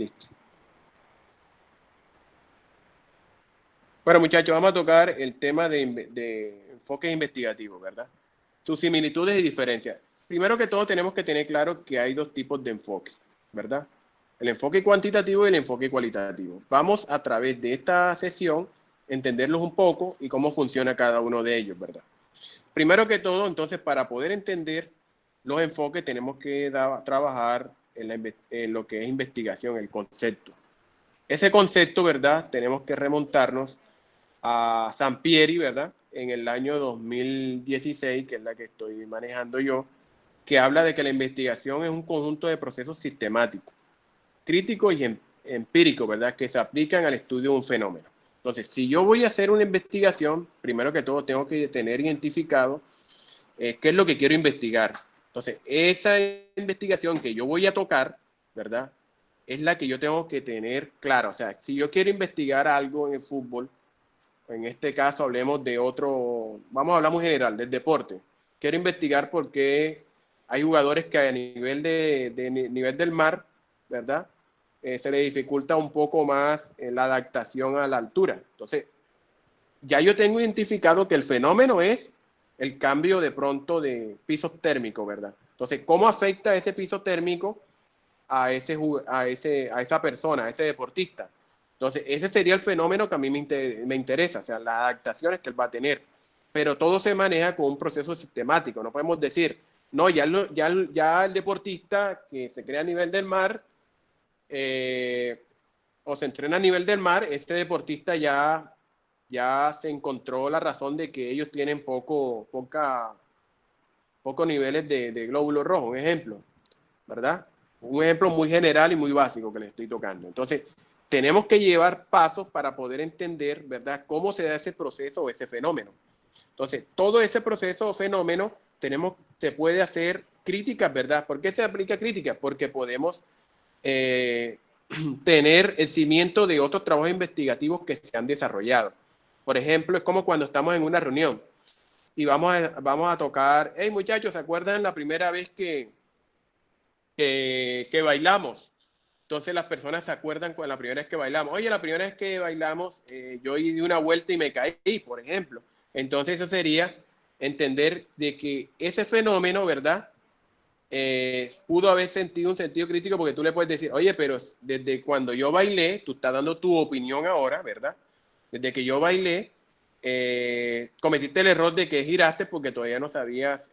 Listo. Bueno, muchachos, vamos a tocar el tema de enfoques investigativos, ¿verdad? Sus similitudes y diferencias. Primero que todo, tenemos que tener claro que hay dos tipos de enfoque, ¿verdad? El enfoque cuantitativo y el enfoque cualitativo. Vamos a través de esta sesión entenderlos un poco y cómo funciona cada uno de ellos, ¿verdad? Primero que todo, entonces, para poder entender los enfoques, tenemos que trabajar en lo que es investigación, el concepto. Ese concepto, ¿verdad? Tenemos que remontarnos a Sampieri, ¿verdad? En el año 2016, que es la que estoy manejando yo, que habla de que la investigación es un conjunto de procesos sistemáticos, críticos y empíricos, ¿verdad? Que se aplican al estudio de un fenómeno. Entonces, si yo voy a hacer una investigación, primero que todo tengo que tener identificado qué es lo que quiero investigar. Entonces, esa investigación que yo voy a tocar, ¿verdad? Es la que yo tengo que tener clara. O sea, si yo quiero investigar algo en el fútbol, en este caso hablemos de otro, vamos a hablar muy general, del deporte. Quiero investigar por qué hay jugadores que a nivel nivel del mar, ¿verdad? Se les dificulta un poco más la adaptación a la altura. Entonces, ya yo tengo identificado que el fenómeno es el cambio de pronto de pisos térmicos, ¿verdad? Entonces, ¿cómo afecta ese piso térmico a esa persona, a ese deportista? Entonces, ese sería el fenómeno que a mí me interesa, o sea, las adaptaciones que él va a tener. Pero todo se maneja con un proceso sistemático. No podemos decir, no, ya el deportista que se crea a nivel del mar o se entrena a nivel del mar, este deportista ya se encontró la razón de que ellos tienen pocos niveles de glóbulos rojos, un ejemplo, ¿verdad? Un ejemplo muy general y muy básico que les estoy tocando. Entonces, tenemos que llevar pasos para poder entender, ¿verdad?, cómo se da ese proceso o ese fenómeno. Entonces, todo ese proceso o fenómeno se puede hacer críticas, ¿verdad? ¿Por qué se aplica crítica? Porque podemos tener el cimiento de otros trabajos investigativos que se han desarrollado. Por ejemplo, es como cuando estamos en una reunión y vamos a tocar, hey muchachos, ¿se acuerdan la primera vez que bailamos? Entonces las personas se acuerdan con la primera vez que bailamos. Oye, la primera vez que bailamos, yo di una vuelta y me caí, por ejemplo. Entonces eso sería entender de que ese fenómeno, ¿verdad? Pudo haber sentido un sentido crítico porque tú le puedes decir, oye, pero desde cuando yo bailé, tú estás dando tu opinión ahora, ¿verdad? Desde que yo bailé, cometiste el error de que giraste porque todavía no sabías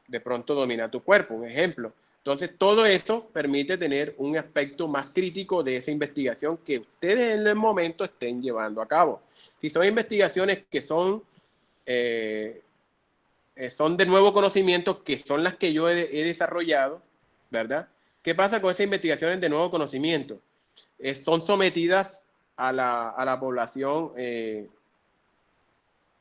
de pronto dominar tu cuerpo, un ejemplo. Entonces, todo eso permite tener un aspecto más crítico de esa investigación que ustedes en el momento estén llevando a cabo. Si son investigaciones que son de nuevo conocimiento, que son las que yo he desarrollado, ¿verdad? ¿Qué pasa con esas investigaciones de nuevo conocimiento? Son sometidas a la población,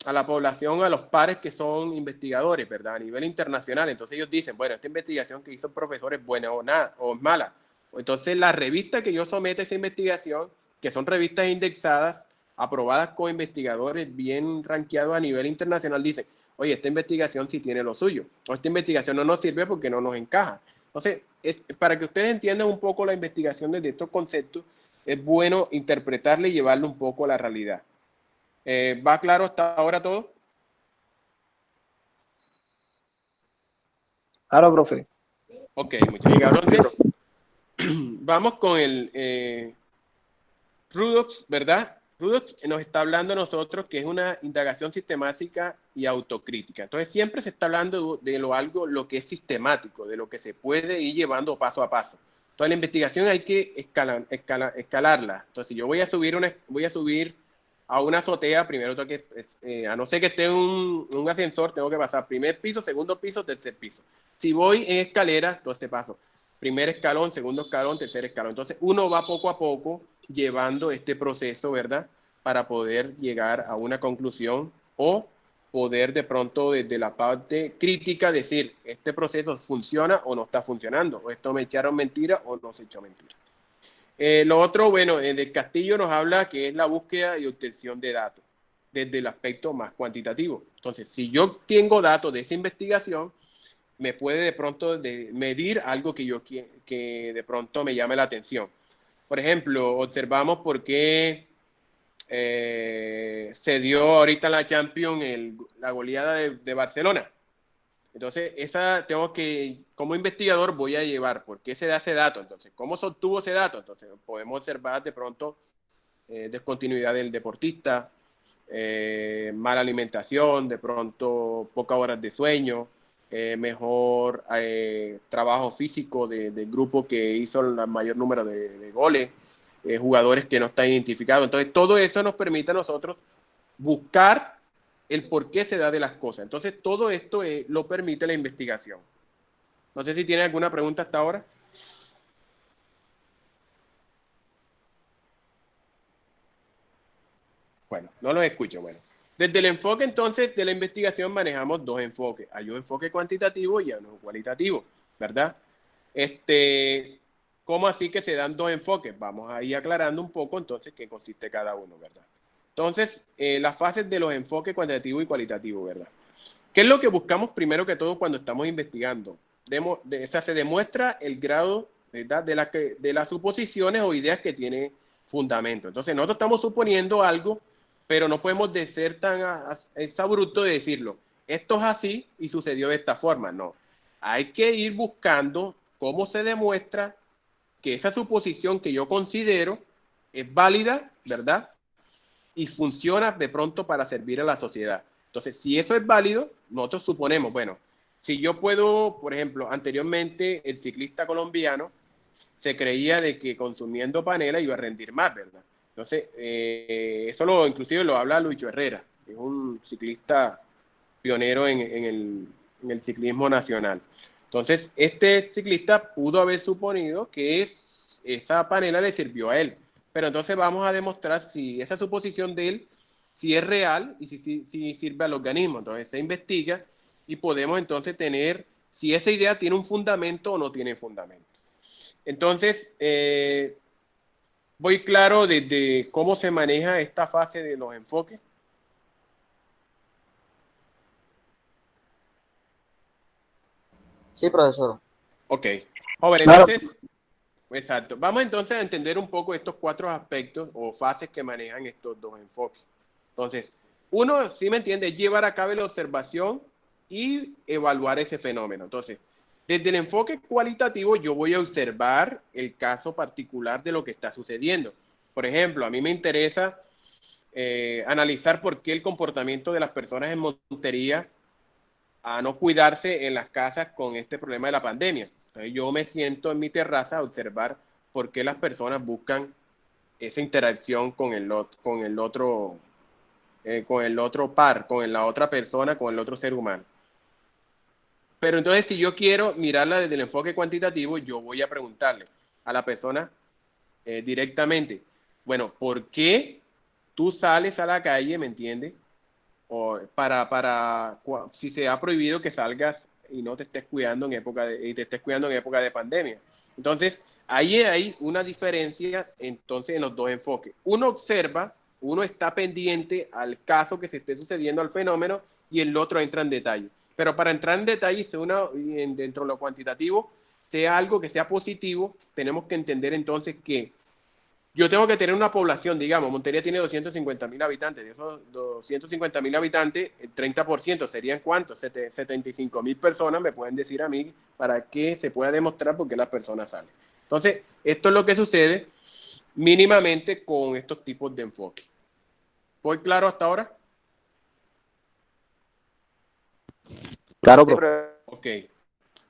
a los pares que son investigadores, ¿verdad? A nivel internacional. Entonces ellos dicen, bueno, esta investigación que hizo el profesor es buena o nada, o es mala. Entonces la revista que yo somete a esa investigación, que son revistas indexadas, aprobadas con investigadores bien rankeados a nivel internacional, dicen, oye, esta investigación sí tiene lo suyo, o esta investigación no nos sirve porque no nos encaja. Entonces, para que ustedes entiendan un poco la investigación desde estos conceptos, es bueno interpretarle y llevarlo un poco a la realidad. ¿Va claro hasta ahora todo? Claro, profe. Ok, muchachos. Entonces, vamos con el Rudolph, ¿verdad? Rudolph nos está hablando a nosotros que es una indagación sistemática y autocrítica. Entonces, siempre se está hablando de lo que es sistemático, de lo que se puede ir llevando paso a paso. Entonces, la investigación hay que escalarla. Entonces, si yo voy a subir a una azotea, primero tengo que, a no ser que esté en un ascensor, tengo que pasar primer piso, segundo piso, tercer piso. Si voy en escalera, entonces paso primer escalón, segundo escalón, tercer escalón. Entonces, uno va poco a poco llevando este proceso, ¿verdad? Para poder llegar a una conclusión o poder de pronto desde la parte crítica decir, este proceso funciona o no está funcionando, o esto me echaron mentira o no se echó mentira. Lo otro, bueno, del Castillo nos habla que es la búsqueda y obtención de datos desde el aspecto más cuantitativo. Entonces, si yo tengo datos de esa investigación, me puede de pronto medir algo que de pronto me llame la atención. Por ejemplo, observamos por qué se dio ahorita en la Champions la goleada de Barcelona. Entonces, esa tengo que, como investigador, voy a llevar por qué se da ese dato. Entonces, ¿cómo se obtuvo ese dato? Entonces, podemos observar de pronto descontinuidad del deportista, mala alimentación, de pronto pocas horas de sueño, mejor trabajo físico del grupo que hizo el mayor número de goles, jugadores que no están identificados. Entonces, todo eso nos permite a nosotros buscar el por qué se da de las cosas. Entonces, todo esto lo permite la investigación. No sé si tiene alguna pregunta hasta ahora. Bueno, no los escucho. Bueno, desde el enfoque entonces de la investigación manejamos dos enfoques. Hay un enfoque cuantitativo y uno cualitativo, ¿verdad? ¿Cómo así que se dan dos enfoques? Vamos a ir aclarando un poco entonces qué consiste cada uno, ¿verdad? Entonces, las fases de los enfoques cuantitativo y cualitativo, ¿verdad? ¿Qué es lo que buscamos primero que todo cuando estamos investigando? O sea, se demuestra el grado, ¿verdad?, de las suposiciones o ideas que tiene fundamento. Entonces, nosotros estamos suponiendo algo, pero no podemos ser tan exabrupto de decirlo. Esto es así y sucedió de esta forma. No. Hay que ir buscando cómo se demuestra que esa suposición que yo considero es válida, ¿verdad?, y funciona de pronto para servir a la sociedad. Entonces, si eso es válido, nosotros suponemos, bueno, si yo puedo, por ejemplo, anteriormente el ciclista colombiano se creía de que consumiendo panela iba a rendir más, ¿verdad? Entonces, eso inclusive lo habla Lucho Herrera, que es un ciclista pionero en el ciclismo nacional. Entonces, este ciclista pudo haber suponido que esa panela le sirvió a él. Pero entonces vamos a demostrar si esa suposición de él, si es real y si sirve al organismo. Entonces se investiga y podemos entonces tener si esa idea tiene un fundamento o no tiene fundamento. Entonces, voy claro desde cómo se maneja esta fase de los enfoques. Sí, profesor. Ok. Joven, Claro. entonces, exacto. Vamos entonces a entender un poco estos cuatro aspectos o fases que manejan estos dos enfoques. Entonces, uno, si me entiende, es llevar a cabo la observación y evaluar ese fenómeno. Entonces, desde el enfoque cualitativo, yo voy a observar el caso particular de lo que está sucediendo. Por ejemplo, a mí me interesa analizar por qué el comportamiento de las personas en Montería a no cuidarse en las casas con este problema de la pandemia. Entonces yo me siento en mi terraza a observar por qué las personas buscan esa interacción con el otro par, con la otra persona, con el otro ser humano. Pero entonces si yo quiero mirarla desde el enfoque cuantitativo, yo voy a preguntarle a la persona directamente, bueno, ¿por qué tú sales a la calle, me entiendes? O si se ha prohibido que salgas y no te estés cuidando y te estés cuidando en época de pandemia. Entonces, ahí hay una diferencia entonces en los dos enfoques. Uno observa, uno está pendiente al caso que se esté sucediendo, al fenómeno, y el otro entra en detalle. Pero para entrar en detalle, dentro de lo cuantitativo, sea algo que sea positivo, tenemos que entender entonces que yo tengo que tener una población, digamos, Montería tiene 250.000 habitantes, de esos 250.000 habitantes, el 30% serían ¿cuántos? 75.000 personas, me pueden decir a mí, para que se pueda demostrar por qué las personas salen. Entonces, esto es lo que sucede mínimamente con estos tipos de enfoque. ¿Voy claro hasta ahora? Claro, Sí, profe. Ok,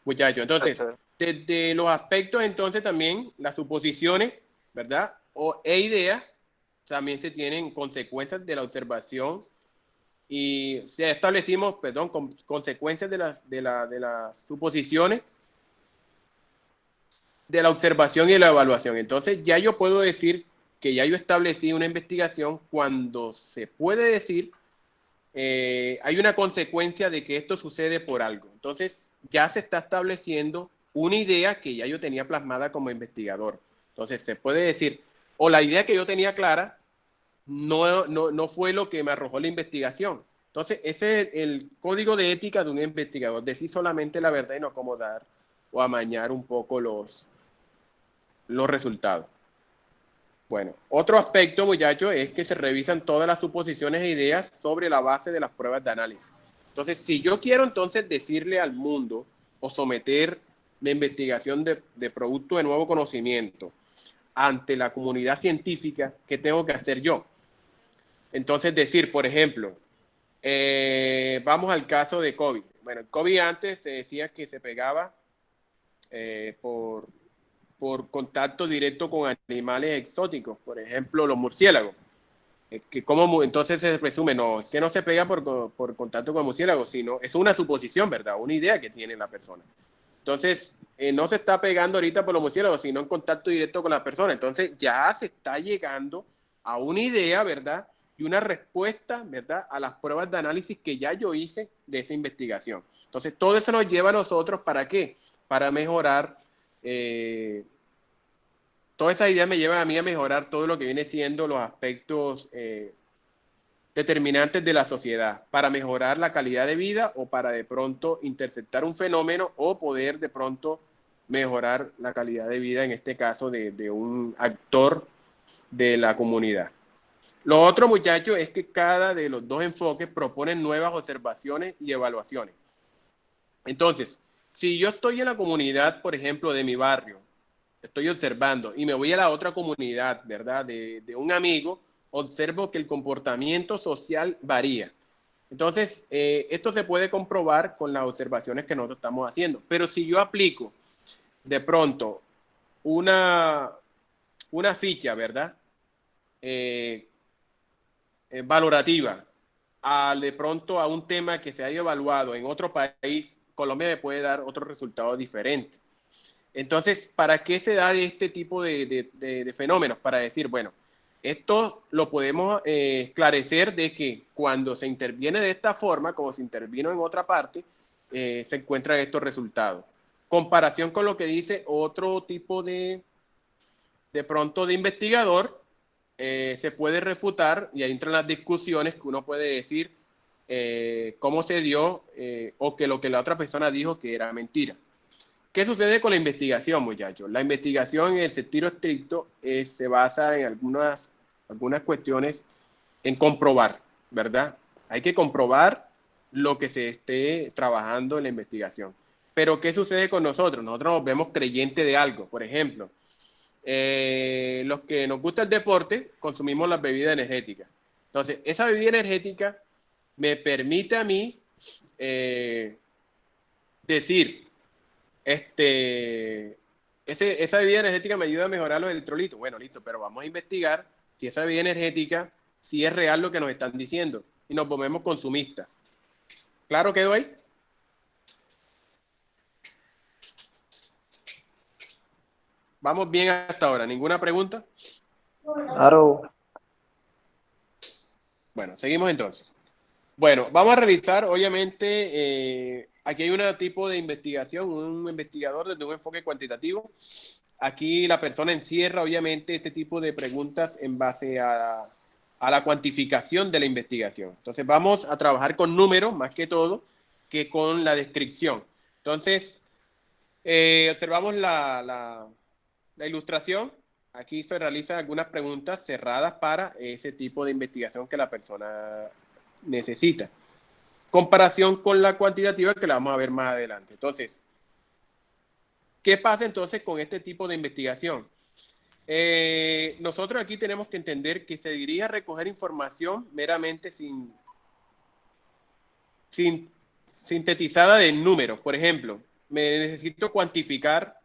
muchachos, entonces, profesor. desde los aspectos entonces también, las suposiciones, ¿verdad? E ideas, también se tienen consecuencias de la observación y ya establecimos, perdón, consecuencias de las suposiciones, de la observación y de la evaluación. Entonces ya yo puedo decir que ya yo establecí una investigación cuando se puede decir hay una consecuencia de que esto sucede por algo. Entonces ya se está estableciendo una idea que ya yo tenía plasmada como investigador. Entonces se puede decir, o la idea que yo tenía clara no fue lo que me arrojó la investigación, Entonces, ese es el código de ética de un investigador, decir solamente la verdad y no acomodar o amañar un poco los resultados. Bueno, otro aspecto, muchachos, es que se revisan todas las suposiciones e ideas sobre la base de las pruebas de análisis. Entonces, si yo quiero entonces decirle al mundo o someter la investigación de producto de nuevo conocimiento ante la comunidad científica, ¿qué tengo que hacer yo? Entonces, decir, por ejemplo, vamos al caso de COVID. Bueno, el COVID antes se decía que se pegaba por contacto directo con animales exóticos, por ejemplo, los murciélagos. Entonces se presume, no, es que no se pega por contacto con murciélagos, sino es una suposición, ¿verdad? Una idea que tiene la persona. Entonces, no se está pegando ahorita por los murciélagos, sino en contacto directo con la persona. Entonces, ya se está llegando a una idea, ¿verdad? Y una respuesta, ¿verdad? A las pruebas de análisis que ya yo hice de esa investigación. Entonces, todo eso nos lleva a nosotros, ¿para qué? Para mejorar, todas esas ideas me llevan a mí a mejorar todo lo que viene siendo los aspectos determinantes de la sociedad, para mejorar la calidad de vida o para de pronto interceptar un fenómeno o poder de pronto mejorar la calidad de vida, en este caso de un actor de la comunidad. Lo otro, muchachos, es que cada de los dos enfoques proponen nuevas observaciones y evaluaciones. Entonces, si yo estoy en la comunidad, por ejemplo, de mi barrio, estoy observando y me voy a la otra comunidad, ¿verdad? De un amigo, observo que el comportamiento social varía. Entonces, esto se puede comprobar con las observaciones que nosotros estamos haciendo. Pero si yo aplico de pronto una ficha, ¿verdad? Valorativa de pronto a un tema que se haya evaluado en otro país, Colombia me puede dar otro resultado diferente. Entonces, ¿para qué se da este tipo de fenómenos? Para decir, bueno, esto lo podemos esclarecer de que cuando se interviene de esta forma, como se intervino en otra parte, se encuentran estos resultados. Comparación con lo que dice otro tipo de pronto de investigador, se puede refutar y ahí entran las discusiones que uno puede decir cómo se dio o que lo que la otra persona dijo que era mentira. ¿Qué sucede con la investigación, muchachos? La investigación en el sentido estricto se basa en algunas cuestiones en comprobar, ¿verdad? Hay que comprobar lo que se esté trabajando en la investigación. Pero ¿qué sucede con nosotros? Nosotros nos vemos creyentes de algo. Por ejemplo, los que nos gusta el deporte, consumimos las bebidas energéticas. Entonces, esa bebida energética me permite a mí decir, esa bebida energética me ayuda a mejorar los electrolitos. Bueno, listo, pero vamos a investigar si esa bebida energética, si es real lo que nos están diciendo. Y nos volvemos consumistas. ¿Claro quedó ahí? Vamos bien hasta ahora. ¿Ninguna pregunta? Claro. Bueno, seguimos entonces. Bueno, vamos a revisar, obviamente, aquí hay un tipo de investigación, un investigador desde un enfoque cuantitativo. Aquí la persona encierra, obviamente, este tipo de preguntas en base a la cuantificación de la investigación. Entonces, vamos a trabajar con números, más que todo, que con la descripción. Entonces, observamos la ilustración. Aquí se realizan algunas preguntas cerradas para ese tipo de investigación que la persona necesita. Comparación con la cuantitativa que la vamos a ver más adelante. Entonces, ¿qué pasa entonces con este tipo de investigación? Nosotros aquí tenemos que entender que se dirige a recoger información meramente sin sintetizada de números. Por ejemplo, me necesito cuantificar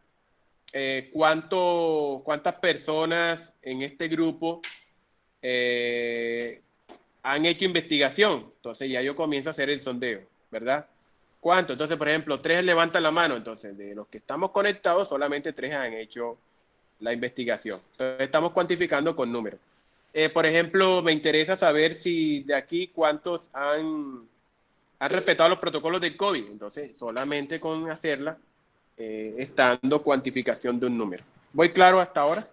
cuántas personas en este grupo han hecho investigación. Entonces ya yo comienzo a hacer el sondeo, ¿verdad? ¿Cuánto? Entonces, por ejemplo, 3 levantan la mano. Entonces, de los que estamos conectados, solamente 3 han hecho la investigación. Entonces, estamos cuantificando con números. Por ejemplo, me interesa saber si de aquí cuántos han respetado los protocolos del COVID. Entonces, solamente con hacerla, está dando cuantificación de un número. ¿Voy claro hasta ahora?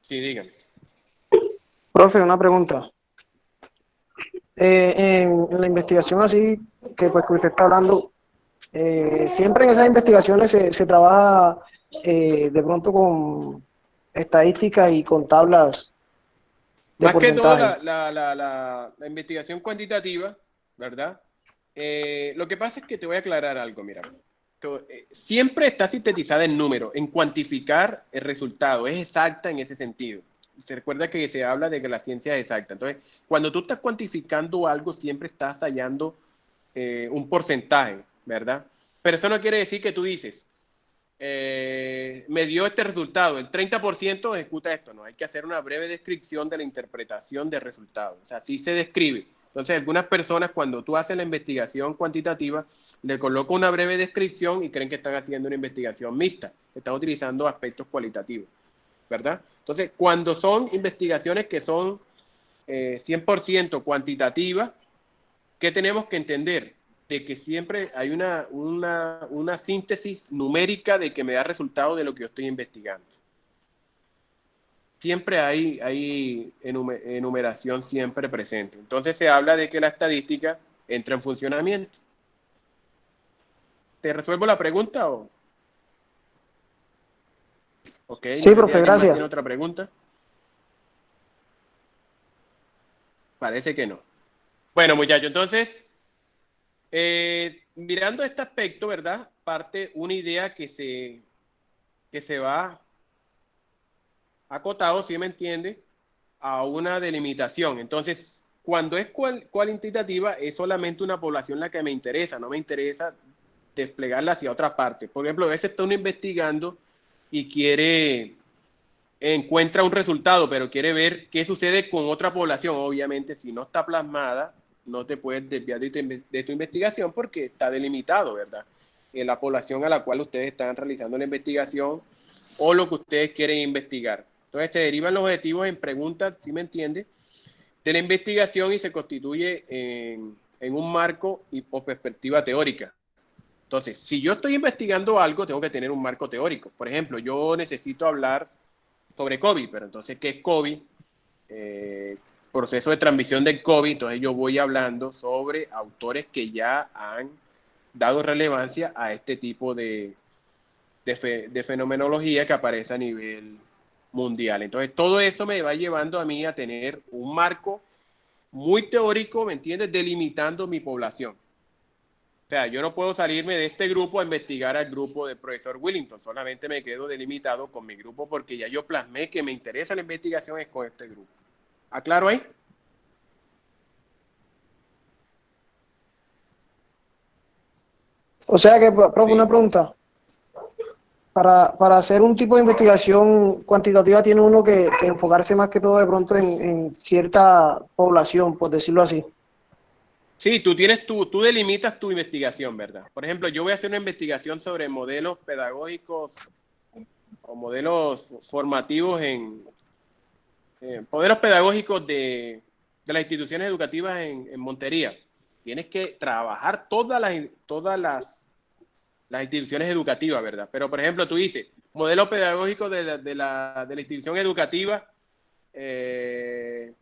Sí, díganme. Profe, una pregunta. en la investigación así que usted está hablando, siempre en esas investigaciones se trabaja de pronto con estadísticas y con tablas de Más que todo porcentaje. la investigación cuantitativa, ¿verdad? Lo que pasa es que te voy a aclarar algo, mira. Siempre está sintetizada en números, en cuantificar el resultado, es exacta en ese sentido. Se recuerda que se habla de que la ciencia es exacta. Entonces, cuando tú estás cuantificando algo, siempre estás hallando un porcentaje, ¿verdad? Pero eso no quiere decir que tú dices, me dio este resultado, el 30% ejecuta esto, no, hay que hacer una breve descripción de la interpretación del resultado, o sea, así se describe. Entonces, algunas personas cuando tú haces la investigación cuantitativa, le colocan una breve descripción y creen que están haciendo una investigación mixta, están utilizando aspectos cualitativos, ¿verdad? Entonces, cuando son investigaciones que son 100% cuantitativas, ¿qué tenemos que entender? De que siempre hay una síntesis numérica de que me da resultado de lo que yo estoy investigando. Siempre hay enumeración siempre presente. Entonces se habla de que la estadística entra en funcionamiento. ¿Te resuelvo la pregunta o? Ok, no Sí, sé si profe, alguien más gracias. tiene otra pregunta. Parece que no. Bueno, muchachos, entonces, mirando este aspecto, ¿verdad? Parte una idea que se va acotado, ¿sí me entiende? A una delimitación. Entonces, cuando es cualitativa, es solamente una población la que me interesa, no me interesa desplegarla hacia otra parte. Por ejemplo, a veces está uno investigando y encuentra un resultado, pero quiere ver qué sucede con otra población. Obviamente, si no está plasmada, no te puedes desviar de tu investigación porque está delimitado, ¿verdad? En la población a la cual ustedes están realizando la investigación o lo que ustedes quieren investigar. Entonces se derivan los objetivos en preguntas, ¿sí me entiende? De la investigación y se constituye en un marco o perspectiva teórica. Entonces, si yo estoy investigando algo, tengo que tener un marco teórico. Por ejemplo, yo necesito hablar sobre COVID, pero entonces, ¿qué es COVID? Eh, Proceso de transmisión del COVID, entonces yo voy hablando sobre autores que ya han dado relevancia a este tipo de fenomenología que aparece a nivel mundial. Entonces, todo eso me va llevando a mí a tener un marco muy teórico, ¿me entiendes? Delimitando mi población. O sea, yo no puedo salirme de este grupo a investigar al grupo del profesor Willington, solamente me quedo delimitado con mi grupo porque ya yo plasmé que me interesa la investigación es con este grupo. ¿Aclaro ahí? O sea que, profe, una Sí. pregunta. Para hacer un tipo de investigación cuantitativa tiene uno que enfocarse más que todo de pronto en cierta población, por decirlo así. Sí, tú delimitas tu investigación, ¿verdad? Por ejemplo, yo voy a hacer una investigación sobre modelos pedagógicos o modelos formativos modelos pedagógicos de las instituciones educativas en Montería. Tienes que trabajar todas las instituciones educativas, ¿verdad? Pero, por ejemplo, tú dices, modelo pedagógico de la institución educativa El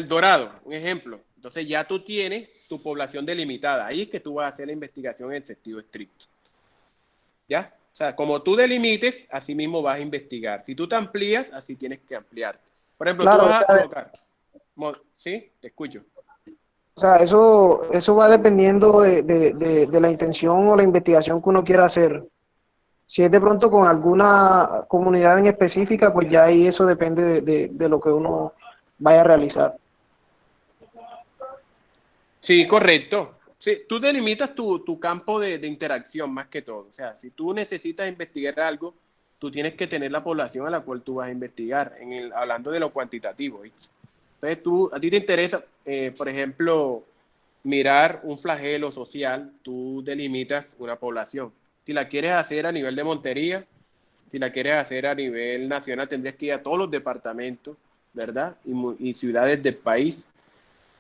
Dorado, un ejemplo. Entonces ya tú tienes tu población delimitada. Ahí es que tú vas a hacer la investigación en sentido estricto. ¿Ya? O sea, como tú delimites, así mismo vas a investigar. Si tú te amplías, así tienes que ampliarte. Por ejemplo, tú Claro, vas a colocar, ¿sí? Te escucho. o sea, eso va dependiendo de la intención o la investigación que uno quiera hacer. Si es de pronto con alguna comunidad en específica, pues ya ahí eso depende de lo que uno vaya a realizar. Sí, correcto. Sí, tú delimitas tu campo de interacción más que todo. O sea, si tú necesitas investigar algo, tú tienes que tener la población a la cual tú vas a investigar, hablando de lo cuantitativo. ¿Viste? Entonces, a ti te interesa, por ejemplo, mirar un flagelo social, tú delimitas una población. Si la quieres hacer a nivel de Montería, si la quieres hacer a nivel nacional, tendrías que ir a todos los departamentos, ¿verdad? Y ciudades del país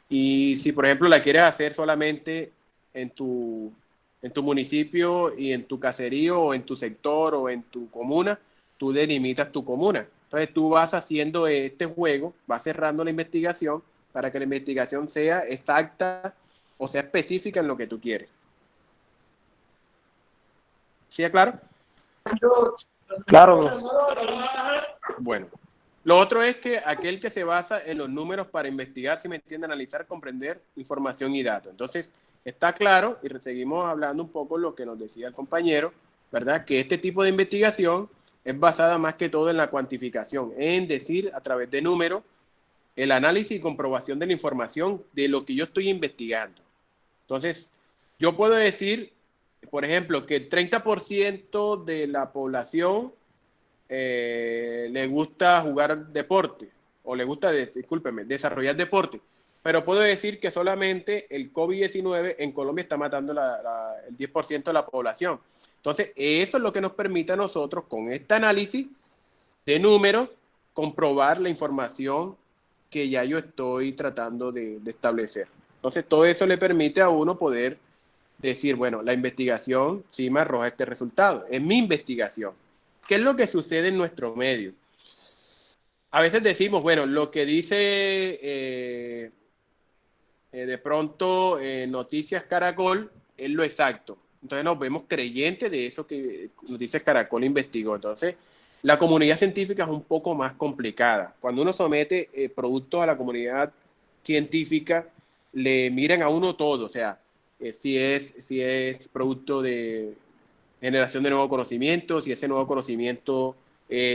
y si, por ejemplo, la quieres hacer solamente en tu municipio y en tu caserío o en tu sector o en tu comuna, tú delimitas tu comuna. Entonces tú vas haciendo este juego, vas cerrando la investigación para que la investigación sea exacta o sea específica en lo que tú quieres. ¿Sí es claro? Claro. Bueno. Lo otro es que aquel que se basa en los números para investigar, si me entiende, analizar, comprender información y datos. Entonces, está claro, y seguimos hablando un poco lo que nos decía el compañero, ¿verdad? Que este tipo de investigación es basada más que todo en la cuantificación, en decir, a través de números, el análisis y comprobación de la información de lo que yo estoy investigando. Entonces, yo puedo decir, por ejemplo, que el 30% de la población le gusta jugar deporte o le gusta, discúlpeme, desarrollar deporte. Pero puedo decir que solamente el COVID-19 en Colombia está matando el 10% de la población. Entonces, eso es lo que nos permite a nosotros, con este análisis de números, comprobar la información que ya yo estoy tratando de establecer. Entonces, todo eso le permite a uno poder decir, bueno, la investigación sí me arroja este resultado. Es mi investigación. ¿Qué es lo que sucede en nuestro medio? A veces decimos, bueno, lo que dice de pronto Noticias Caracol es lo exacto. Entonces nos vemos creyentes de eso que Noticias Caracol investigó. Entonces, la comunidad científica es un poco más complicada. Cuando uno somete productos a la comunidad científica, le miran a uno todo, o sea, si es producto de generación de nuevo conocimiento, si ese nuevo conocimiento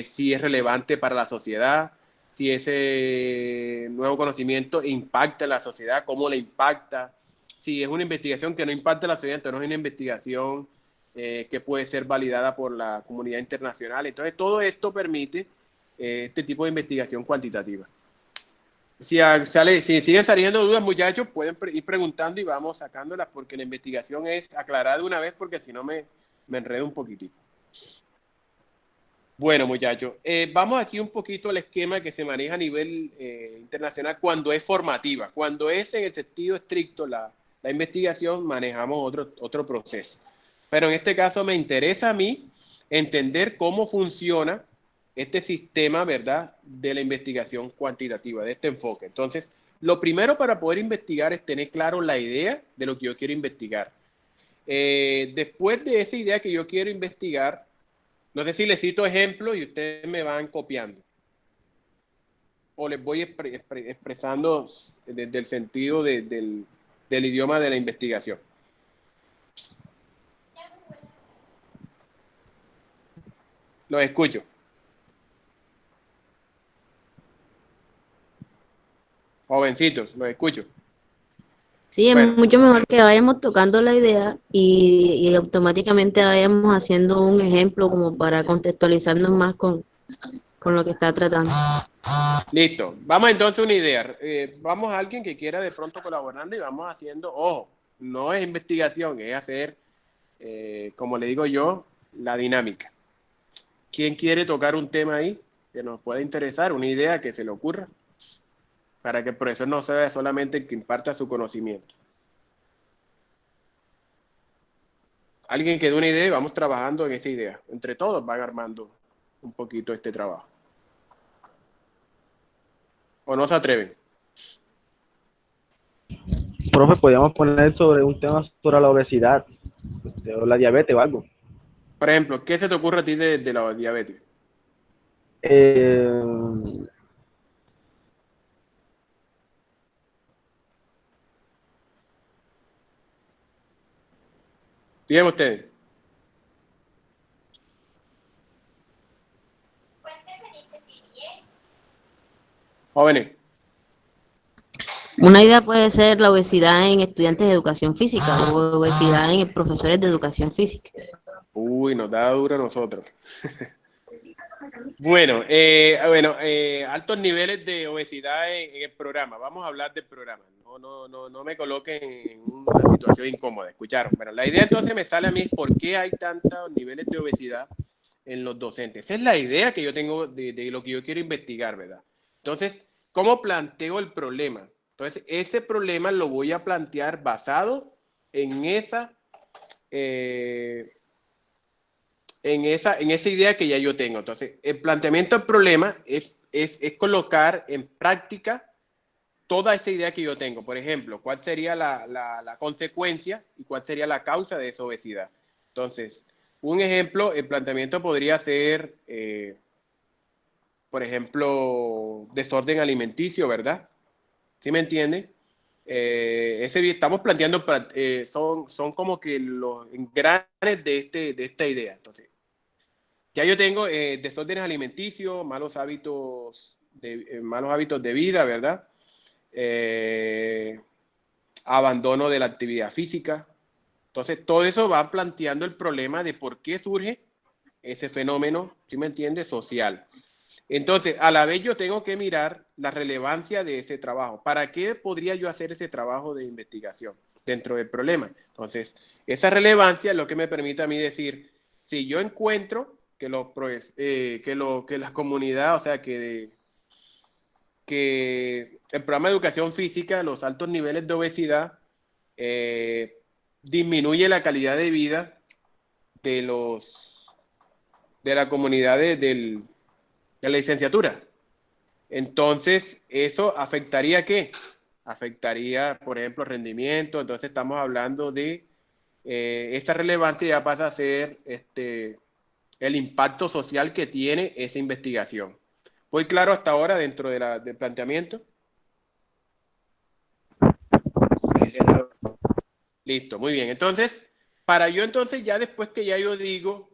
si es relevante para la sociedad, si ese nuevo conocimiento impacta a la sociedad, cómo le impacta, si es una investigación que no impacta a la sociedad, entonces no es una investigación que puede ser validada por la comunidad internacional. Entonces todo esto permite este tipo de investigación cuantitativa. Si siguen saliendo dudas, muchachos, pueden ir preguntando y vamos sacándolas porque la investigación es aclarada de una vez porque si no me enredo un poquitito. Bueno, muchachos, vamos aquí un poquito al esquema que se maneja a nivel internacional cuando es formativa. Cuando es en el sentido estricto la investigación, manejamos otro proceso. Pero en este caso me interesa a mí entender cómo funciona este sistema, ¿verdad?, de la investigación cuantitativa, de este enfoque. Entonces, lo primero para poder investigar es tener claro la idea de lo que yo quiero investigar. Después de esa idea que yo quiero investigar, no sé si les cito ejemplos y ustedes me van copiando. O les voy expresando desde el sentido del idioma de la investigación. Los escucho. Jovencitos, los escucho. Sí, es Bueno, mucho mejor que vayamos tocando la idea y automáticamente vayamos haciendo un ejemplo como para contextualizarnos más con lo que está tratando. listo. Vamos entonces a una idea. Vamos a alguien que quiera de pronto colaborando y vamos haciendo, ojo, no es investigación, es hacer, como le digo yo, la dinámica. ¿Quién quiere tocar un tema ahí que nos pueda interesar, una idea que se le ocurra? Para que el profesor no sea solamente el que imparta su conocimiento. Alguien que dé una idea y vamos trabajando en esa idea. Entre todos van armando un poquito este trabajo. ¿O no se atreven? Profe, podríamos poner sobre un tema sobre la obesidad, o la diabetes o algo. Por ejemplo, ¿qué se te ocurre a ti de la diabetes? Eh, Díganme ustedes. Jóvenes. Una idea puede ser la obesidad en estudiantes de educación física o obesidad en profesores de educación física. Uy, nos da duro a nosotros. Bueno, altos niveles de obesidad en el programa. Vamos a hablar del programa. No me coloquen en una situación incómoda. ¿Escucharon? Bueno, la idea entonces me sale a mí es por qué hay tantos niveles de obesidad en los docentes. Esa es la idea que yo tengo de lo que yo quiero investigar, ¿verdad? Entonces, ¿cómo planteo el problema? Entonces, ese problema lo voy a plantear basado en esa... en esa idea que ya yo tengo. Entonces, el planteamiento del problema es colocar en práctica toda esa idea que yo tengo. Por ejemplo, ¿cuál sería la consecuencia y cuál sería la causa de esa obesidad? Entonces, un ejemplo, el planteamiento podría ser, por ejemplo, desorden alimenticio, ¿verdad? ¿Sí me entienden? Estamos planteando, son como que los engranes de esta idea. Entonces, ya yo tengo desórdenes alimenticios, malos hábitos de vida, ¿verdad? Abandono de la actividad física. Entonces, todo eso va planteando el problema de por qué surge ese fenómeno, ¿sí me entiende? Social. Entonces, a la vez yo tengo que mirar la relevancia de ese trabajo. ¿Para qué podría yo hacer ese trabajo de investigación dentro del problema? Entonces, esa relevancia es lo que me permite a mí decir, si yo encuentro que las comunidades, o sea, que el programa de educación física, los altos niveles de obesidad, disminuye la calidad de vida de la comunidad de la licenciatura. Entonces, ¿eso afectaría qué? Afectaría, por ejemplo, rendimiento. Entonces, estamos hablando de esa relevancia ya pasa a ser el impacto social que tiene esa investigación. ¿Voy claro hasta ahora dentro del planteamiento? Listo, muy bien. Entonces, para yo entonces ya después que ya yo digo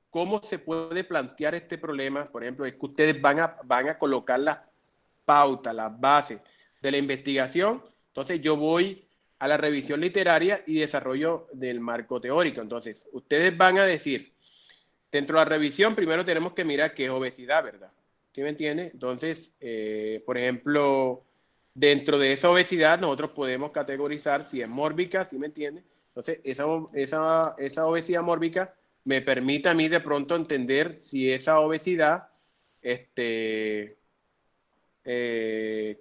cómo se puede plantear este problema, por ejemplo, es que ustedes van a colocar las pautas, las bases de la investigación, entonces yo voy a la revisión literaria y desarrollo del marco teórico. Entonces, ustedes van a decir, dentro de la revisión primero tenemos que mirar qué es obesidad, ¿verdad? ¿Sí me entiende? Entonces, por ejemplo, dentro de esa obesidad nosotros podemos categorizar si es mórbica, ¿sí me entiende? Entonces, esa obesidad mórbica me permite a mí de pronto entender si esa obesidad,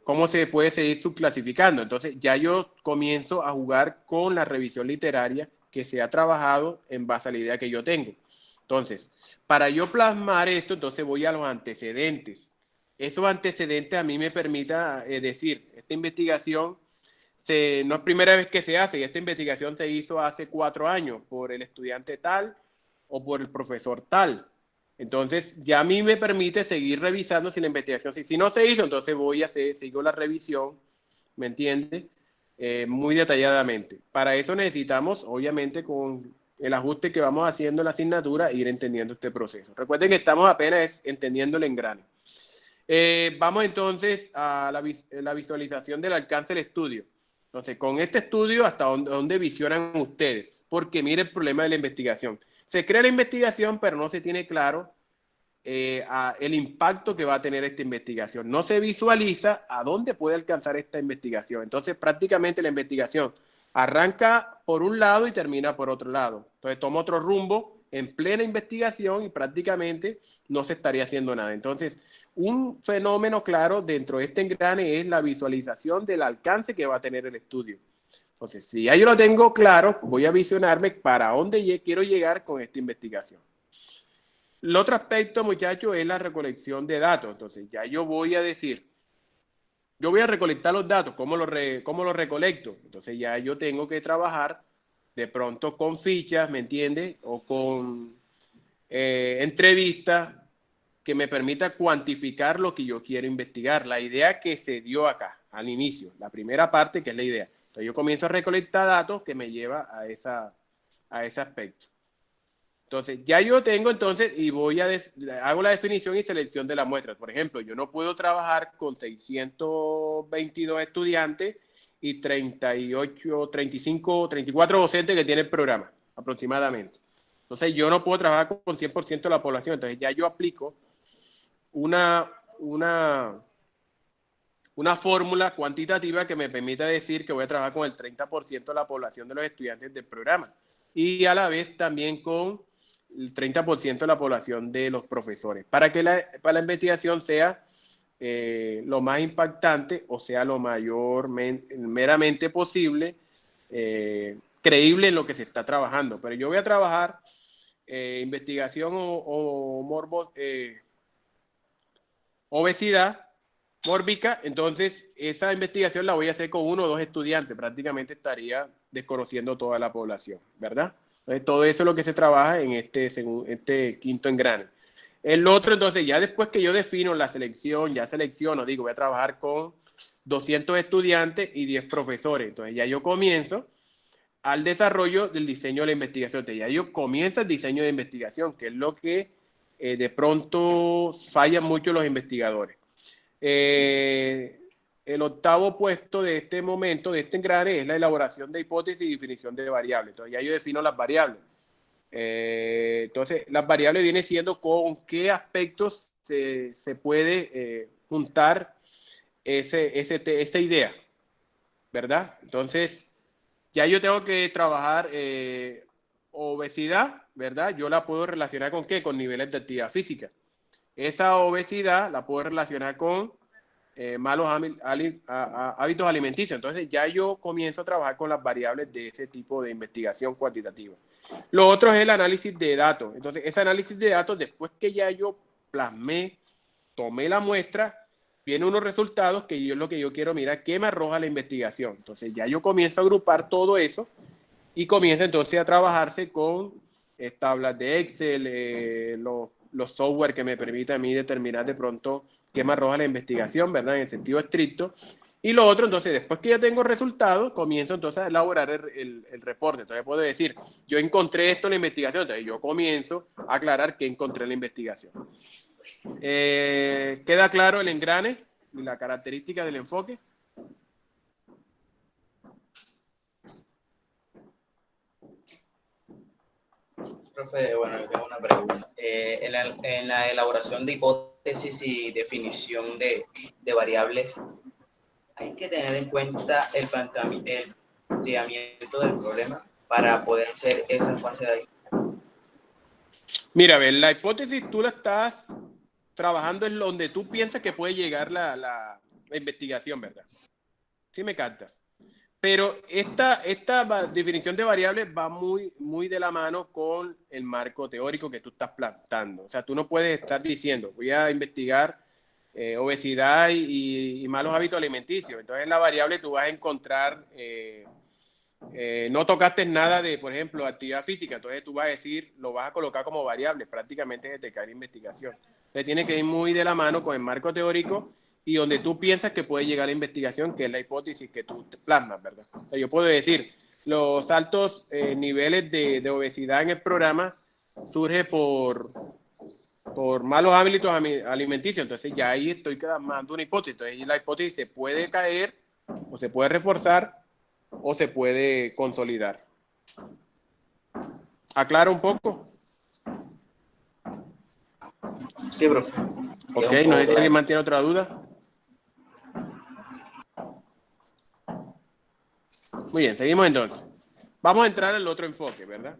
cómo se puede seguir subclasificando. Entonces, ya yo comienzo a jugar con la revisión literaria que se ha trabajado en base a la idea que yo tengo. Entonces, para yo plasmar esto, entonces voy a los antecedentes. Esos antecedentes a mí me permita decir, esta investigación no es primera vez que se hace, y esta investigación se hizo hace 4 años por el estudiante tal o por el profesor tal. Entonces, ya a mí me permite seguir revisando si la investigación, si no se hizo, entonces sigo la revisión, ¿me entiende? Muy detalladamente. Para eso necesitamos, obviamente, con el ajuste que vamos haciendo en la asignatura, ir entendiendo este proceso. Recuerden que estamos apenas entendiendo el engrane. Vamos entonces a la visualización del alcance del estudio. Entonces, con este estudio, ¿hasta dónde visionan ustedes? Porque mire el problema de la investigación. Se crea la investigación, pero no se tiene claro el impacto que va a tener esta investigación. No se visualiza a dónde puede alcanzar esta investigación. Entonces, prácticamente la investigación arranca por un lado y termina por otro lado. Entonces, toma otro rumbo en plena investigación y prácticamente no se estaría haciendo nada. Entonces, un fenómeno claro dentro de este engrane es la visualización del alcance que va a tener el estudio. Entonces, si ya yo lo tengo claro, voy a visionarme para dónde quiero llegar con esta investigación. El otro aspecto, muchachos, es la recolección de datos. Entonces, ya yo voy a decir, yo voy a recolectar los datos. ¿Cómo los recolecto? Entonces, ya yo tengo que trabajar de pronto con fichas, ¿me entiende? O con entrevistas que me permita cuantificar lo que yo quiero investigar. La idea que se dio acá, al inicio, la primera parte, que es la idea. Entonces, yo comienzo a recolectar datos que me lleva a ese aspecto. Entonces, ya yo tengo entonces y hago la definición y selección de las muestras. Por ejemplo, yo no puedo trabajar con 622 estudiantes y 38, 35, 34 docentes que tiene el programa, aproximadamente. Entonces, yo no puedo trabajar con 100% de la población. Entonces, ya yo aplico una fórmula cuantitativa que me permita decir que voy a trabajar con el 30% de la población de los estudiantes del programa y a la vez también con el 30% de la población de los profesores, para que para la investigación sea lo más impactante o sea lo meramente posible, creíble en lo que se está trabajando. Pero yo voy a trabajar investigación o morbo, obesidad, mórbica, entonces esa investigación la voy a hacer con 1 o 2 estudiantes, prácticamente estaría desconociendo toda la población, ¿verdad? Entonces, todo eso es lo que se trabaja en este quinto engrane. El otro, entonces, ya después que yo defino la selección, ya selecciono, digo, voy a trabajar con 200 estudiantes y 10 profesores, entonces ya yo comienzo al desarrollo del diseño de la investigación. Entonces, ya yo comienzo el diseño de investigación, que es lo que de pronto fallan mucho los investigadores. El octavo puesto de este momento, de este engrane, es la elaboración de hipótesis y definición de variables. Entonces ya yo defino las variables. Entonces las variables vienen siendo con qué aspectos se puede juntar esa idea, ¿verdad? Entonces ya yo tengo que trabajar obesidad, ¿verdad? Yo la puedo relacionar con ¿qué? Con niveles de actividad física. Esa obesidad la puedo relacionar con malos hábitos alimenticios. Entonces ya yo comienzo a trabajar con las variables de ese tipo de investigación cuantitativa. Lo otro es el análisis de datos. Entonces ese análisis de datos, después que ya yo plasmé, tomé la muestra, vienen unos resultados que yo es lo que yo quiero mirar, qué me arroja la investigación. Entonces ya yo comienzo a agrupar todo eso y comienzo entonces a trabajarse con tablas de Excel, los software que me permiten a mí determinar de pronto qué me arroja la investigación, ¿verdad? En el sentido estricto. Y lo otro, entonces, después que ya tengo resultados, comienzo entonces a elaborar el reporte. Entonces puedo decir, yo encontré esto en la investigación, entonces yo comienzo a aclarar qué encontré en la investigación. ¿Queda claro el engrane y la característica del enfoque? Profe, bueno, yo tengo una pregunta. En la elaboración de hipótesis y definición de variables, hay que tener en cuenta el planteamiento del problema para poder hacer esa fase de ahí. Mira, a ver, la hipótesis tú la estás trabajando en donde tú piensas que puede llegar la investigación, ¿verdad? Sí me captas. Pero esta definición de variables va muy de la mano con el marco teórico que tú estás plantando. O sea, tú no puedes estar diciendo, voy a investigar obesidad y malos hábitos alimenticios. Entonces, en la variable tú vas a encontrar, no tocaste nada de, por ejemplo, actividad física. Entonces, tú vas a decir, lo vas a colocar como variable, prácticamente desde que hay investigación. Entonces, tiene que ir muy de la mano con el marco teórico y donde tú piensas que puede llegar la investigación, que es la hipótesis que tú plasmas, ¿verdad? O sea, yo puedo decir, los altos niveles de obesidad en el programa surge por malos hábitos alimenticios, entonces ya ahí estoy dando una hipótesis, entonces la hipótesis se puede caer, o se puede reforzar, o se puede consolidar. ¿Aclara un poco? Sí, profe. Ok, no sé si alguien mantiene otra duda. Muy bien, seguimos entonces. Vamos a entrar al otro enfoque, ¿verdad?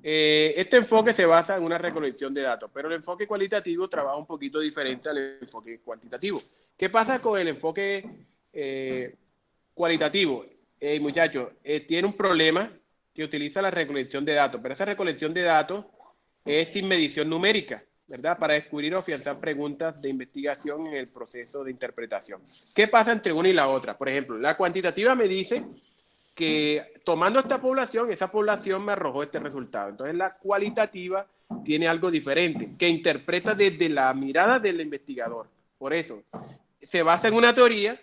Este enfoque se basa en una recolección de datos, pero el enfoque cualitativo trabaja un poquito diferente al enfoque cuantitativo. ¿Qué pasa con el enfoque cualitativo? Muchachos, tiene un problema que utiliza la recolección de datos, pero esa recolección de datos es sin medición numérica, ¿verdad? Para descubrir o afianzar preguntas de investigación en el proceso de interpretación. ¿Qué pasa entre una y la otra? Por ejemplo, la cuantitativa me dice que tomando esta población, esa población me arrojó este resultado. Entonces la cualitativa tiene algo diferente, que interpreta desde la mirada del investigador. Por eso, se basa en una teoría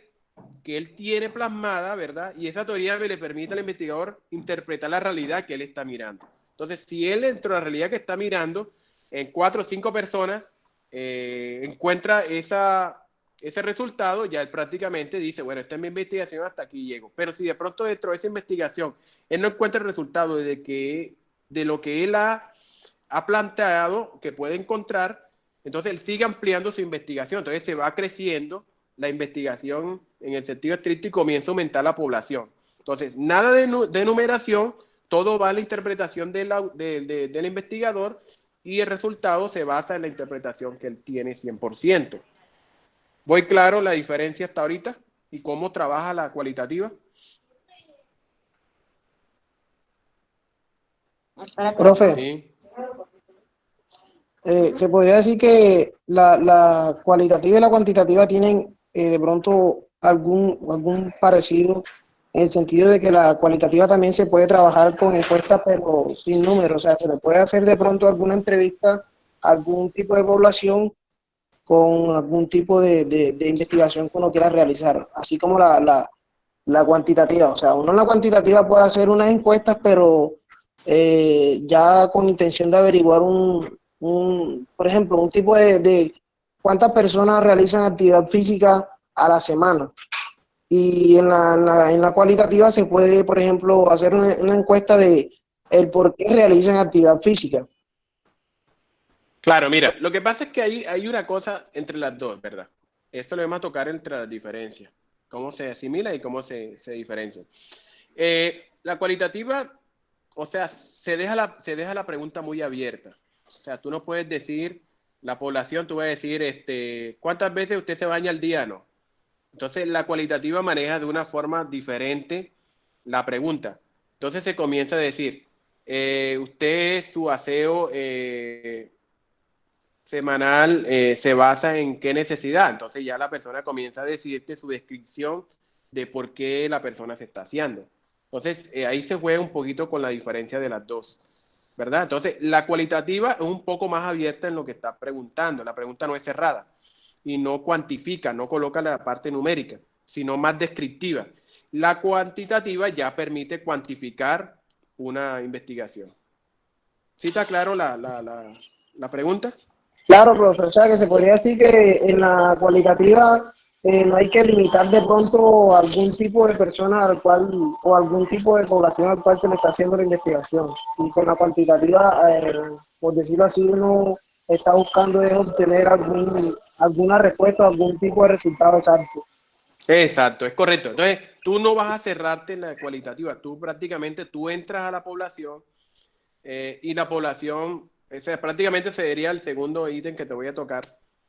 que él tiene plasmada, ¿verdad? Y esa teoría le permite al investigador interpretar la realidad que él está mirando. Entonces, si él dentro de la realidad que está mirando, en 4 o 5 personas, encuentra ese resultado, ya él prácticamente dice, bueno, esta es mi investigación, hasta aquí llego. Pero si de pronto dentro de esa investigación él no encuentra el resultado de lo que él ha planteado, que puede encontrar, entonces él sigue ampliando su investigación. Entonces se va creciendo la investigación en el sentido estricto y comienza a aumentar la población. Entonces, nada de numeración, todo va a la interpretación del investigador y el resultado se basa en la interpretación que él tiene 100%. ¿Voy claro la diferencia hasta ahorita y cómo trabaja la cualitativa? Profe, Sí. se podría decir que la cualitativa y la cuantitativa tienen de pronto algún parecido en el sentido de que la cualitativa también se puede trabajar con encuestas, pero sin números. O sea, se le puede hacer de pronto alguna entrevista a algún tipo de población con algún tipo de investigación que uno quiera realizar, así como la cuantitativa. O sea, uno en la cuantitativa puede hacer unas encuestas, pero ya con intención de averiguar por ejemplo, un tipo de cuántas personas realizan actividad física a la semana. Y en la cualitativa se puede, por ejemplo, hacer una encuesta de el por qué realizan actividad física. Claro, mira, lo que pasa es que hay una cosa entre las dos, ¿verdad? Esto lo vamos a tocar entre las diferencias, cómo se asimila y cómo se diferencia. La cualitativa, o sea, se deja la pregunta muy abierta. O sea, tú no puedes decir, la población, tú vas a decir, ¿cuántas veces usted se baña al día? No. Entonces, la cualitativa maneja de una forma diferente la pregunta. Entonces se comienza a decir, usted su aseo semanal se basa en qué necesidad. Entonces ya la persona comienza a decirte su descripción de por qué la persona se está haciendo. Entonces ahí se juega un poquito con la diferencia de las dos, ¿verdad? Entonces la cualitativa es un poco más abierta en lo que está preguntando. La pregunta no es cerrada y no cuantifica, no coloca la parte numérica, sino más descriptiva. La cuantitativa ya permite cuantificar una investigación. ¿Sí está claro la pregunta? Claro, profesor, o sea que se podría decir que en la cualitativa no hay que limitar de pronto algún tipo de persona al cual o algún tipo de población al cual se le está haciendo la investigación. Y con la cuantitativa, por decirlo así, uno está buscando es obtener alguna respuesta, algún tipo de resultado exacto. Exacto, es correcto. Entonces, tú no vas a cerrarte en la cualitativa, tú prácticamente tú entras a la población y la población, ese prácticamente sería el segundo ítem que te voy a tocar,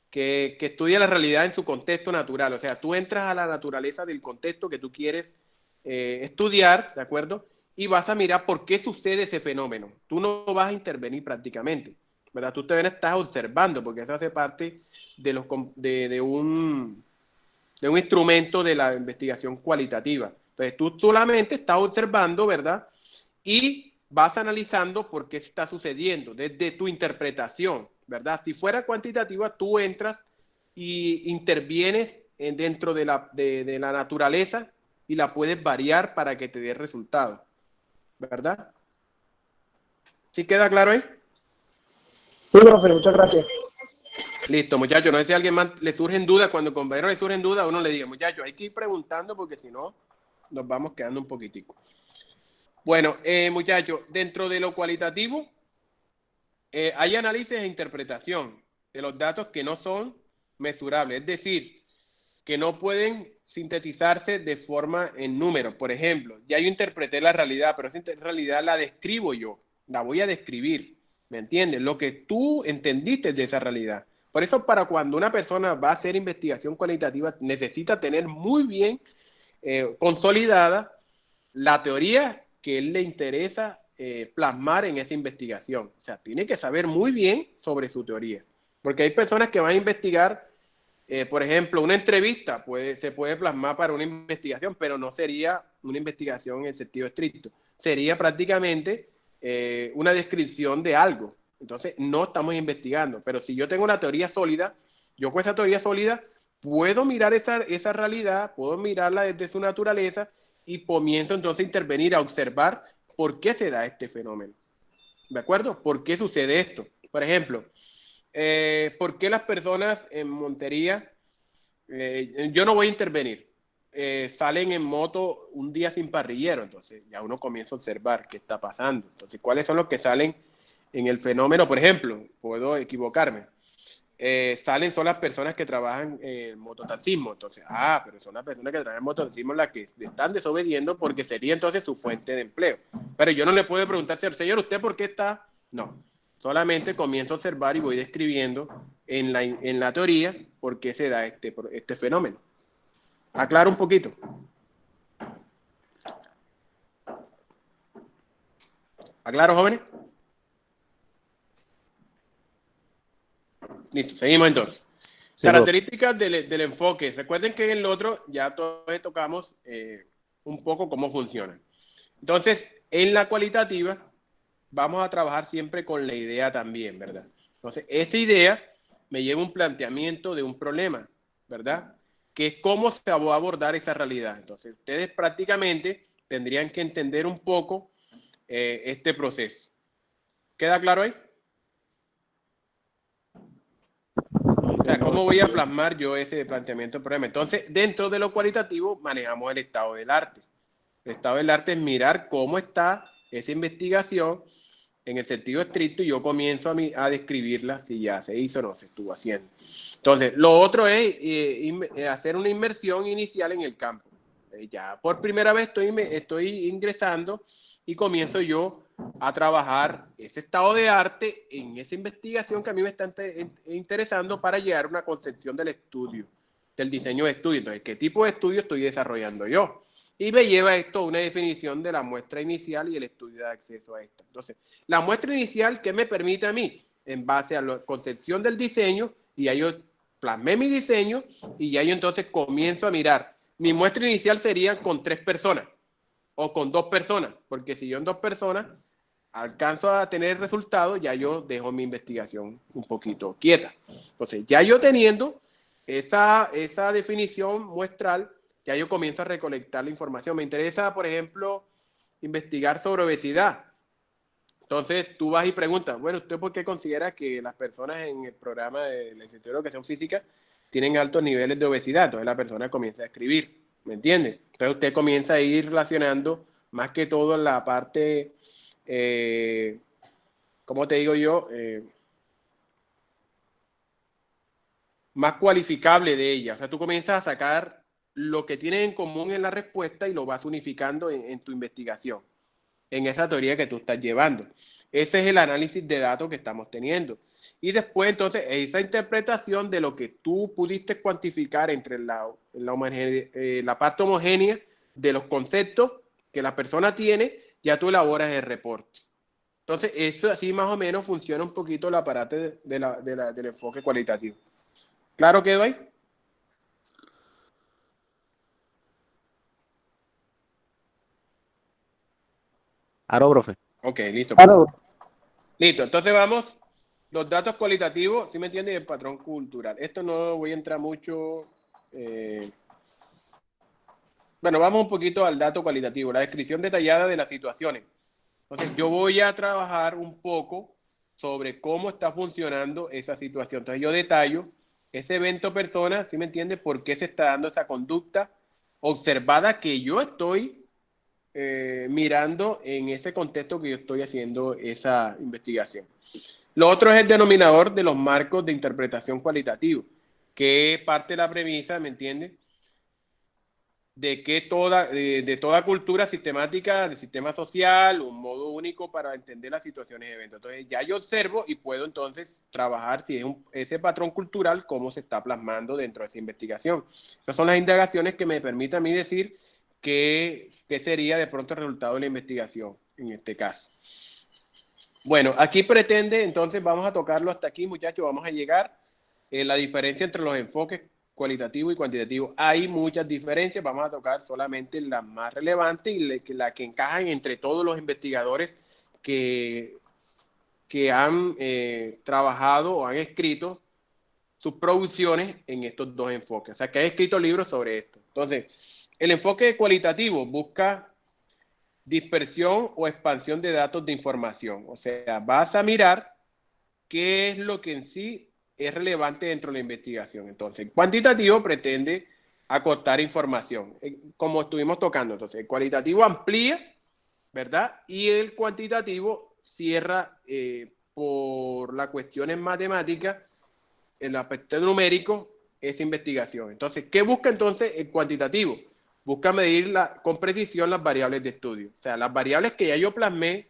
que estudia la realidad en su contexto natural. O sea, tú entras a la naturaleza del contexto que tú quieres estudiar, ¿de acuerdo? Y vas a mirar por qué sucede ese fenómeno. Tú no vas a intervenir prácticamente, ¿verdad? Tú te estás observando, porque eso hace parte de, los, de un instrumento de la investigación cualitativa. Entonces, tú solamente estás observando, ¿verdad? Y vas analizando por qué está sucediendo desde tu interpretación, ¿verdad? Si fuera cuantitativa, tú entras y intervienes dentro de la naturaleza y la puedes variar para que te dé resultado, ¿verdad? ¿Sí queda claro ahí? Sí, profe, muchas gracias. Listo, muchachos. No sé si a alguien más le surgen dudas. Cuando el compañero le surgen dudas, uno le diga, muchachos, hay que ir preguntando porque si no, nos vamos quedando un poquitico. Bueno, muchachos, dentro de lo cualitativo, hay análisis e interpretación de los datos que no son mesurables, es decir, que no pueden sintetizarse de forma en números. Por ejemplo, ya yo interpreté la realidad, pero esa realidad la describo yo, la voy a describir, ¿me entiendes? Lo que tú entendiste de esa realidad. Por eso, para cuando una persona va a hacer investigación cualitativa, necesita tener muy bien consolidada la teoría que él le interesa plasmar en esa investigación. O sea, tiene que saber muy bien sobre su teoría. Porque hay personas que van a investigar, por ejemplo, una entrevista se puede plasmar para una investigación, pero no sería una investigación en el sentido estricto. Sería prácticamente una descripción de algo. Entonces, no estamos investigando. Pero si yo tengo una teoría sólida, yo con esa teoría sólida puedo mirar esa realidad, puedo mirarla desde su naturaleza y comienzo entonces a intervenir, a observar por qué se da este fenómeno. ¿De acuerdo? ¿Por qué sucede esto? Por ejemplo, ¿por qué las personas en Montería, yo no voy a intervenir, salen en moto un día sin parrillero? Entonces ya uno comienza a observar qué está pasando. Entonces, ¿cuáles son los que salen en el fenómeno? Por ejemplo, puedo equivocarme. Salen son las personas que trabajan en mototaxismo. Entonces, pero son las personas que trabajan en mototaxismo las que están desobediendo porque sería entonces su fuente de empleo. Pero yo no le puedo preguntar, señor, ¿usted por qué está? No, solamente comienzo a observar y voy describiendo en la teoría por qué se da este fenómeno. Aclaro un poquito. ¿Aclaro, jóvenes? Listo, seguimos entonces. Sí, Características del enfoque. Recuerden que en el otro ya todos tocamos un poco cómo funciona. Entonces, en la cualitativa vamos a trabajar siempre con la idea también, ¿verdad? Entonces, esa idea me lleva a un planteamiento de un problema, ¿verdad? Que es cómo se va a abordar esa realidad. Entonces, ustedes prácticamente tendrían que entender un poco este proceso. ¿Queda claro ahí? O sea, ¿cómo voy a plasmar yo ese planteamiento del problema? Entonces, dentro de lo cualitativo, manejamos el estado del arte. El estado del arte es mirar cómo está esa investigación en el sentido estricto y yo comienzo a describirla si ya se hizo o no se estuvo haciendo. Entonces, lo otro es hacer una inmersión inicial en el campo. Ya por primera vez estoy ingresando y comienzo yo a trabajar ese estado de arte en esa investigación que a mí me está interesando para llegar a una concepción del estudio, del diseño de estudio. Entonces, ¿qué tipo de estudio estoy desarrollando yo? Y me lleva esto a una definición de la muestra inicial y el estudio de acceso a esta. Entonces, la muestra inicial, ¿qué me permite a mí? En base a la concepción del diseño, y ya yo plasmé mi diseño, y ya yo entonces comienzo a mirar. Mi muestra inicial sería con 3 personas, o con 2 personas, porque si yo en 2 personas alcanzo a tener resultados, ya yo dejo mi investigación un poquito quieta. Entonces, ya yo teniendo esa definición muestral, ya yo comienzo a recolectar la información. Me interesa, por ejemplo, investigar sobre obesidad. Entonces, tú vas y preguntas, bueno, ¿usted por qué considera que las personas en el programa de la Instituto de Educación Física tienen altos niveles de obesidad? Entonces, la persona comienza a escribir, ¿me entiende? Entonces, usted comienza a ir relacionando más que todo la parte, ¿cómo te digo yo? Más cualificable de ella. O sea, tú comienzas a sacar lo que tienen en común en la respuesta y lo vas unificando en tu investigación, en esa teoría que tú estás llevando. Ese es el análisis de datos que estamos teniendo. Y después, entonces, esa interpretación de lo que tú pudiste cuantificar entre la parte homogénea de los conceptos que la persona tiene, ya tú elaboras el reporte. Entonces, eso así más o menos funciona un poquito el aparato del enfoque cualitativo. ¿Claro quedó ahí? Claro, profe. Ok, listo. Claro, Listo, entonces vamos, los datos cualitativos, ¿sí me entienden? El patrón cultural. Esto no voy a entrar mucho. Bueno, vamos un poquito al dato cualitativo, la descripción detallada de las situaciones. Entonces, yo voy a trabajar un poco sobre cómo está funcionando esa situación. Entonces, yo detallo ese evento persona, ¿sí me entiende? ¿Por qué se está dando esa conducta observada que yo estoy mirando en ese contexto que yo estoy haciendo esa investigación? Lo otro es el denominador de los marcos de interpretación cualitativa, que parte de la premisa, ¿me entiende? De que de toda cultura sistemática, del sistema social, un modo único para entender las situaciones de evento. Entonces ya yo observo y puedo entonces trabajar si es ese patrón cultural, cómo se está plasmando dentro de esa investigación. Esas son las indagaciones que me permiten a mí decir qué sería de pronto el resultado de la investigación en este caso. Bueno, aquí pretende, entonces vamos a tocarlo hasta aquí, muchachos, vamos a llegar la diferencia entre los enfoques cualitativo y cuantitativo. Hay muchas diferencias, vamos a tocar solamente las más relevantes y la que encajan entre todos los investigadores que han trabajado o han escrito sus producciones en estos dos enfoques. O sea, que han escrito libros sobre esto. Entonces, el enfoque cualitativo busca dispersión o expansión de datos de información. O sea, vas a mirar qué es lo que en sí es relevante dentro de la investigación. Entonces, el cuantitativo pretende acortar información, como estuvimos tocando. Entonces, el cualitativo amplía, ¿verdad? Y el cuantitativo cierra por las cuestiones matemáticas, el aspecto numérico, esa investigación. Entonces, ¿qué busca entonces el cuantitativo? Busca medir con precisión las variables de estudio. O sea, las variables que ya yo plasmé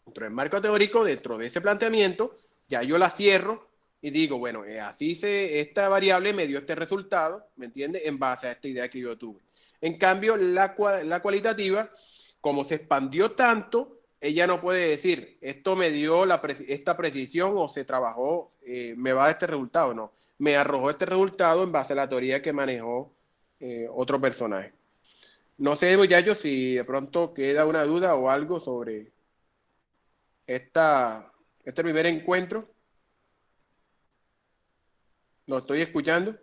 dentro del marco teórico, dentro de ese planteamiento, ya yo la cierro y digo, bueno, así esta variable me dio este resultado, ¿me entiendes? En base a esta idea que yo tuve. En cambio, la cualitativa, como se expandió tanto, ella no puede decir, esto me dio esta precisión o se trabajó, me va a dar este resultado, no. me arrojó este resultado en base a la teoría que manejó otro personaje. No sé, muchachos, si de pronto queda una duda o algo sobre este primer encuentro. ¿Lo estoy escuchando?